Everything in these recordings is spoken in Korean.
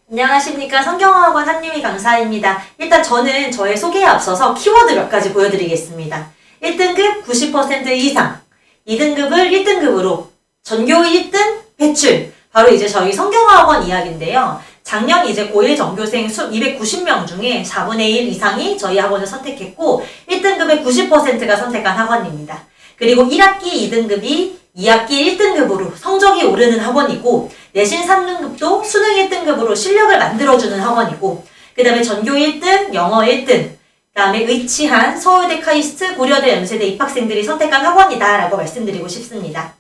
안녕하십니까. 성경어학원 한유미 강사입니다. 일단 저는 저의 소개에 앞서서 키워드 몇 가지 보여드리겠습니다. 1등급 90% 이상, 2등급을 1등급으로, 전교 1등 배출. 바로 이제 저희 성경어학원 이야기인데요. 작년 이제 고1 전교생 수 290명 중에 4분의 1 이상이 저희 학원을 선택했고 1등급의 90%가 선택한 학원입니다. 그리고 1학기 2등급이 2학기 1등급으로 성적이 오르는 학원이고 내신 3등급도 수능 1등급으로 실력을 만들어주는 학원이고 그 다음에 전교 1등, 영어 1등, 그 다음에 의치한 서울대 카이스트, 고려대, 연세대 입학생들이 선택한 학원이다 라고 말씀드리고 싶습니다.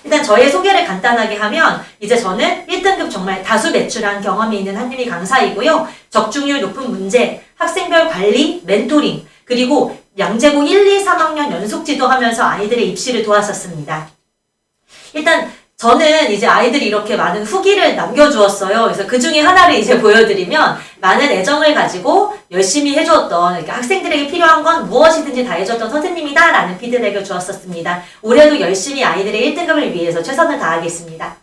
일단 저의 소개를 간단하게 하면 이제 저는 1등급 정말 다수 배출한 경험이 있는 한유미 강사이고요. 적중률 높은 문제, 학생별 관리, 멘토링, 그리고 양재고 1, 2, 3학년 연속 지도하면서 아이들의 입시를 도왔었습니다. 일단 저는 이제 아이들이 이렇게 많은 후기를 남겨주었어요. 그래서 그 중에 하나를 이제 보여드리면 많은 애정을 가지고 열심히 해주었던 그러니까 학생들에게 필요한 건 무엇이든지 다 해줬던 선생님이다 라는 피드백을 주었었습니다. 올해도 열심히 아이들의 1등급을 위해서 최선을 다하겠습니다.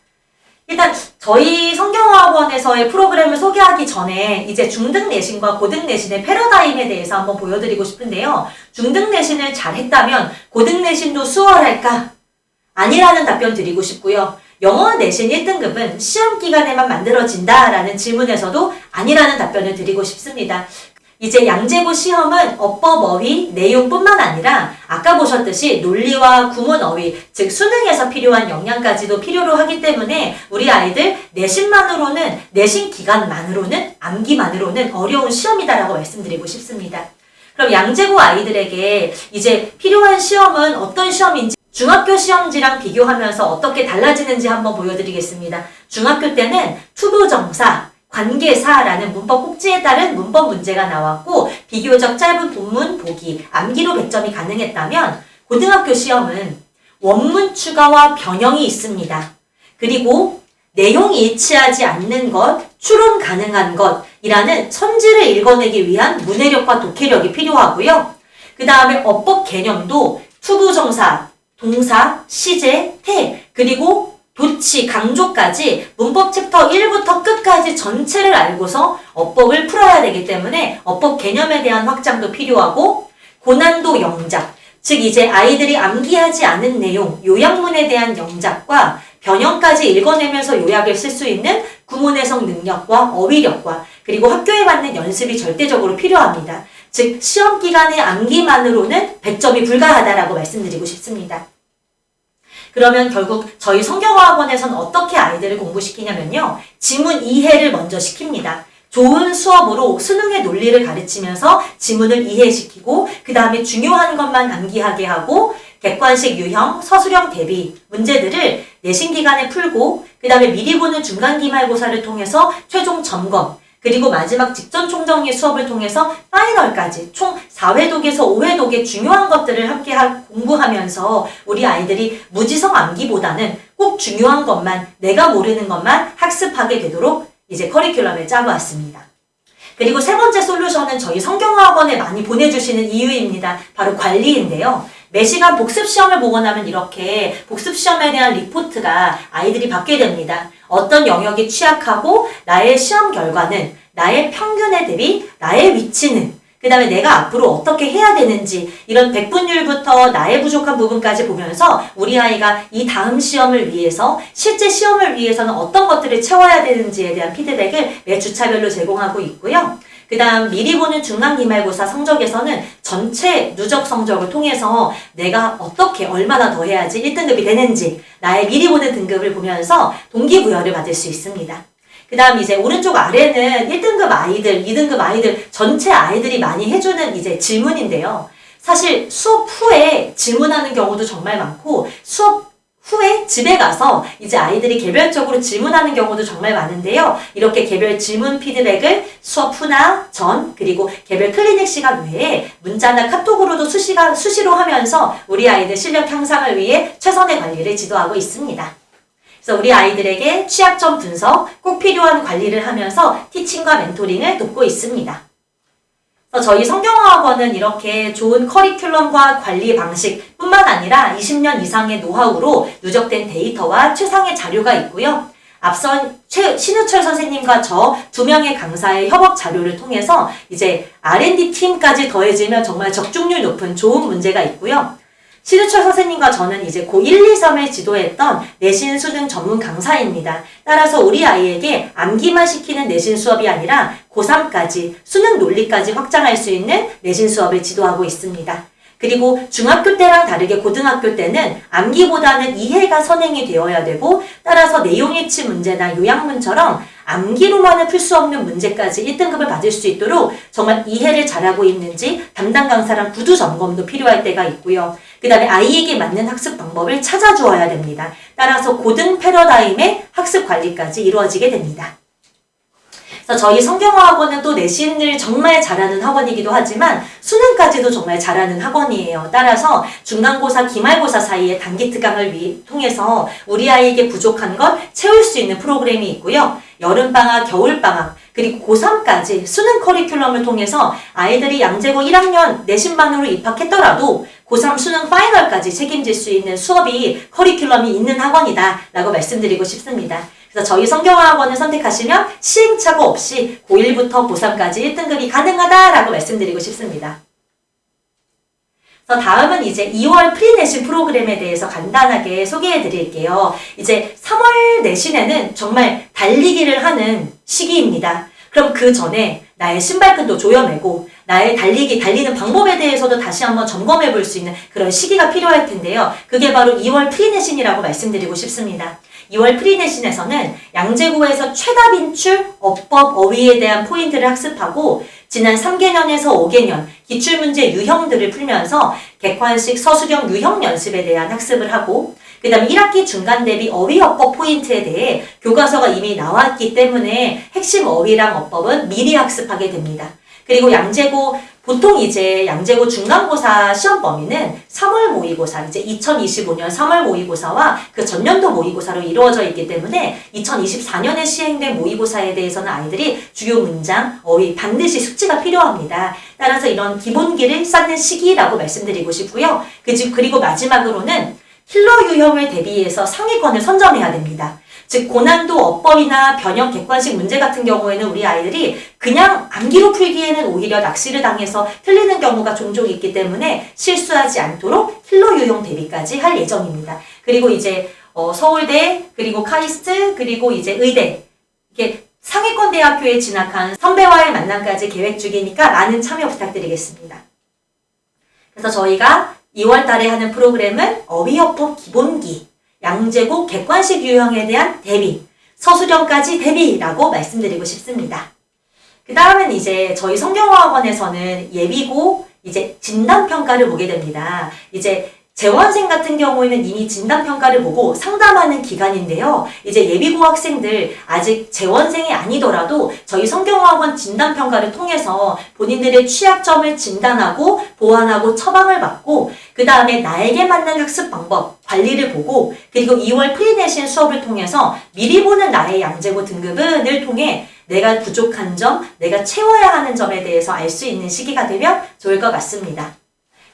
일단 저희 성경어학원에서의 프로그램을 소개하기 전에 이제 중등 내신과 고등 내신의 패러다임에 대해서 한번 보여드리고 싶은데요. 중등 내신을 잘했다면 고등 내신도 수월할까? 아니라는 답변 드리고 싶고요. 영어 내신 1등급은 시험 기간에만 만들어진다라는 질문에서도 아니라는 답변을 드리고 싶습니다. 이제 양재고 시험은 어법 어휘 내용뿐만 아니라 아까 보셨듯이 논리와 구문 어휘, 즉 수능에서 필요한 역량까지도 필요로 하기 때문에 우리 아이들 내신만으로는 내신 기간만으로는 암기만으로는 어려운 시험이다라고 말씀드리고 싶습니다. 그럼 양재고 아이들에게 이제 필요한 시험은 어떤 시험인지 중학교 시험지랑 비교하면서 어떻게 달라지는지 한번 보여드리겠습니다. 중학교 때는 투부정사, 관계사라는 문법 꼭지에 따른 문법 문제가 나왔고 비교적 짧은 본문 보기, 암기로 100점이 가능했다면 고등학교 시험은 원문 추가와 변형이 있습니다. 그리고 내용이 일치하지 않는 것, 추론 가능한 것이라는 선지를 읽어내기 위한 문해력과 독해력이 필요하고요. 그 다음에 어법 개념도 투부정사, 동사, 시제, 태, 그리고 도치, 강조까지 문법 챕터 1부터 끝까지 전체를 알고서 어법을 풀어야 되기 때문에 어법 개념에 대한 확장도 필요하고 고난도 영작, 즉 이제 아이들이 암기하지 않은 내용, 요약문에 대한 영작과 변형까지 읽어내면서 요약을 쓸 수 있는 구문 해석 능력과 어휘력과 그리고 학교에 맞는 연습이 절대적으로 필요합니다. 즉 시험 기간의 암기만으로는 100점이 불가하다라고 말씀드리고 싶습니다. 그러면 결국 저희 성경어학원에서는 어떻게 아이들을 공부시키냐면요. 지문 이해를 먼저 시킵니다. 좋은 수업으로 수능의 논리를 가르치면서 지문을 이해시키고 그 다음에 중요한 것만 암기하게 하고 객관식 유형, 서술형 대비 문제들을 내신 기간에 풀고 그 다음에 미리 보는 중간기말고사를 통해서 최종 점검 그리고 마지막 직전 총정리 수업을 통해서 파이널까지 총 4회독에서 5회독의 중요한 것들을 함께 공부하면서 우리 아이들이 무지성 암기보다는 꼭 중요한 것만 내가 모르는 것만 학습하게 되도록 이제 커리큘럼을 짜보았습니다. 그리고 세 번째 솔루션은 저희 성경어학원에 많이 보내주시는 이유입니다. 바로 관리인데요. 매시간 복습시험을 보고 나면 이렇게 복습시험에 대한 리포트가 아이들이 받게 됩니다. 어떤 영역이 취약하고 나의 시험 결과는 나의 평균에 대비 나의 위치는 그 다음에 내가 앞으로 어떻게 해야 되는지 이런 백분율부터 나의 부족한 부분까지 보면서 우리 아이가 이 다음 시험을 위해서 실제 시험을 위해서는 어떤 것들을 채워야 되는지에 대한 피드백을 매 주차별로 제공하고 있고요. 그 다음 미리 보는 중간기말고사 성적에서는 전체 누적 성적을 통해서 내가 어떻게 얼마나 더 해야지 1등급이 되는지 나의 미리 보는 등급을 보면서 동기부여를 받을 수 있습니다. 그 다음 이제 오른쪽 아래는 1등급 아이들, 2등급 아이들 전체 아이들이 많이 해주는 이제 질문인데요. 사실 수업 후에 질문하는 경우도 정말 많고 수업 후에 집에 가서 이제 아이들이 개별적으로 질문하는 경우도 정말 많은데요. 이렇게 개별 질문 피드백을 수업 후나 전 그리고 개별 클리닉 시간 외에 문자나 카톡으로도 수시로 하면서 우리 아이들 실력 향상을 위해 최선의 관리를 지도하고 있습니다. 그래서 우리 아이들에게 취약점 분석, 꼭 필요한 관리를 하면서 티칭과 멘토링을 돕고 있습니다. 그래서 저희 성경어학원은 이렇게 좋은 커리큘럼과 관리 방식 뿐만 아니라 20년 이상의 노하우로 누적된 데이터와 최상의 자료가 있고요. 앞선 신우철 선생님과 저 두 명의 강사의 협업 자료를 통해서 이제 R&D 팀까지 더해지면 정말 적중률 높은 좋은 문제가 있고요. 신우철 선생님과 저는 이제 고 1, 2, 3을 지도했던 내신 수능 전문 강사입니다. 따라서 우리 아이에게 암기만 시키는 내신 수업이 아니라 고3까지 수능 논리까지 확장할 수 있는 내신 수업을 지도하고 있습니다. 그리고 중학교 때랑 다르게 고등학교 때는 암기보다는 이해가 선행이 되어야 되고 따라서 내용일치 문제나 요약문처럼 암기로만은 풀 수 없는 문제까지 1등급을 받을 수 있도록 정말 이해를 잘하고 있는지 담당 강사랑 구두 점검도 필요할 때가 있고요. 그 다음에 아이에게 맞는 학습 방법을 찾아주어야 됩니다. 따라서 고등 패러다임의 학습 관리까지 이루어지게 됩니다. 그래서 저희 성경화학원은 또 내신을 정말 잘하는 학원이기도 하지만 수능까지도 정말 잘하는 학원이에요. 따라서 중간고사, 기말고사 사이에 단기 특강을 통해서 우리 아이에게 부족한 것 채울 수 있는 프로그램이 있고요. 여름방학, 겨울방학, 그리고 고3까지 수능 커리큘럼을 통해서 아이들이 양재고 1학년 내신반으로 입학했더라도 고3 수능 파이널까지 책임질 수 있는 수업이 커리큘럼이 있는 학원이다 라고 말씀드리고 싶습니다. 그래서 저희 성경화학원을 선택하시면 시행착오 없이 고1부터 고3까지 1등급이 가능하다라고 말씀드리고 싶습니다. 그래서 다음은 이제 2월 프리내신 프로그램에 대해서 간단하게 소개해 드릴게요. 이제 3월 내신에는 정말 달리기를 하는 시기입니다. 그럼 그 전에 나의 신발끈도 조여매고 나의 달리는 방법에 대해서도 다시 한번 점검해 볼 수 있는 그런 시기가 필요할 텐데요. 그게 바로 2월 프리내신이라고 말씀드리고 싶습니다. 2월 프리내신에서는 양재고에서 최다 빈출, 어법, 어휘에 대한 포인트를 학습하고 지난 3개년에서 5개년 기출문제 유형들을 풀면서 객관식 서술형 유형 연습에 대한 학습을 하고 그 다음에 1학기 중간 대비 어휘 어법 포인트에 대해 교과서가 이미 나왔기 때문에 핵심 어휘랑 어법은 미리 학습하게 됩니다. 그리고 보통 이제 양재고 중간고사 시험 범위는 3월 모의고사, 이제 2025년 3월 모의고사와 그 전년도 모의고사로 이루어져 있기 때문에 2024년에 시행된 모의고사에 대해서는 아이들이 주요 문장, 어휘 반드시 숙지가 필요합니다. 따라서 이런 기본기를 쌓는 시기라고 말씀드리고 싶고요. 그리고 마지막으로는 킬러 유형을 대비해서 상위권을 선점해야 됩니다. 즉 고난도 어법이나 변형 객관식 문제 같은 경우에는 우리 아이들이 그냥 암기로 풀기에는 오히려 낚시를 당해서 틀리는 경우가 종종 있기 때문에 실수하지 않도록 킬러 유형 대비까지 할 예정입니다. 그리고 이제 서울대, 그리고 카이스트, 그리고 이제 의대 이렇게 상위권 대학교에 진학한 선배와의 만남까지 계획 중이니까 많은 참여 부탁드리겠습니다. 그래서 저희가 2월 달에 하는 프로그램은 어휘어법 기본기, 양재고 객관식 유형에 대한 대비, 서술형까지 대비라고 말씀드리고 싶습니다. 그 다음은 이제 저희 성경화학원에서는 예비고 이제 진단평가를 보게 됩니다. 이제 재원생 같은 경우에는 이미 진단평가를 보고 상담하는 기간인데요. 이제 예비고 학생들 아직 재원생이 아니더라도 저희 성경화학원 진단평가를 통해서 본인들의 취약점을 진단하고 보완하고 처방을 받고 그 다음에 나에게 맞는 학습 방법, 관리를 보고 그리고 2월 프리내신 수업을 통해서 미리 보는 나의 양재고 등급은을 통해 내가 부족한 점, 내가 채워야 하는 점에 대해서 알 수 있는 시기가 되면 좋을 것 같습니다.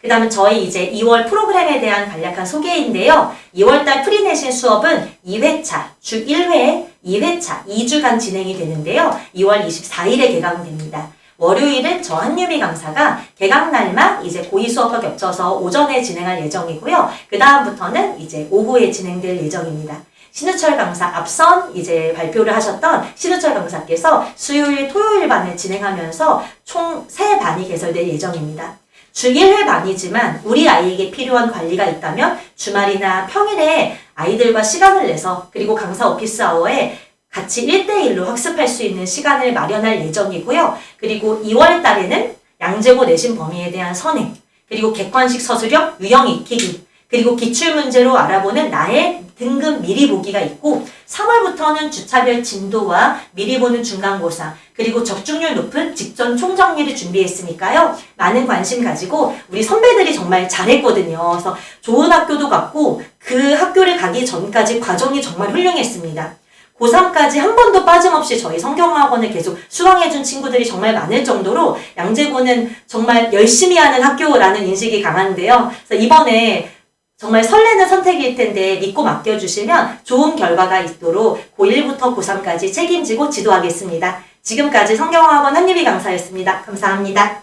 그 다음은 저희 이제 2월 프로그램에 대한 간략한 소개인데요. 2월달 프리내신 수업은 2회차, 주 1회, 2회차, 2주간 진행이 되는데요. 2월 24일에 개강됩니다. 월요일은 저 한유미 강사가 개강날만 이제 고의 수업과 겹쳐서 오전에 진행할 예정이고요. 그 다음부터는 이제 오후에 진행될 예정입니다. 신우철 강사, 앞선 이제 발표를 하셨던 신우철 강사께서 수요일, 토요일 반을 진행하면서 총 3반이 개설될 예정입니다. 주 1회 반이지만 우리 아이에게 필요한 관리가 있다면 주말이나 평일에 아이들과 시간을 내서 그리고 강사 오피스 아워에 같이 1대1로 학습할 수 있는 시간을 마련할 예정이고요. 그리고 2월 달에는 양재고 내신 범위에 대한 선행, 그리고 객관식 서술형 유형 익히기, 그리고 기출문제로 알아보는 나의 등급 미리 보기가 있고 3월부터는 주차별 진도와 미리 보는 중간고사 그리고 적중률 높은 직전 총정리를 준비했으니까요. 많은 관심 가지고 우리 선배들이 정말 잘했거든요. 그래서 좋은 학교도 갔고 그 학교를 가기 전까지 과정이 정말 훌륭했습니다. 고3까지 한 번도 빠짐없이 저희 성경학원을 계속 수강해준 친구들이 정말 많을 정도로 양재고는 정말 열심히 하는 학교라는 인식이 강한데요. 그래서 이번에 정말 설레는 선택일 텐데 믿고 맡겨주시면 좋은 결과가 있도록 고1부터 고3까지 책임지고 지도하겠습니다. 지금까지 성경학원 한유미 강사였습니다. 감사합니다.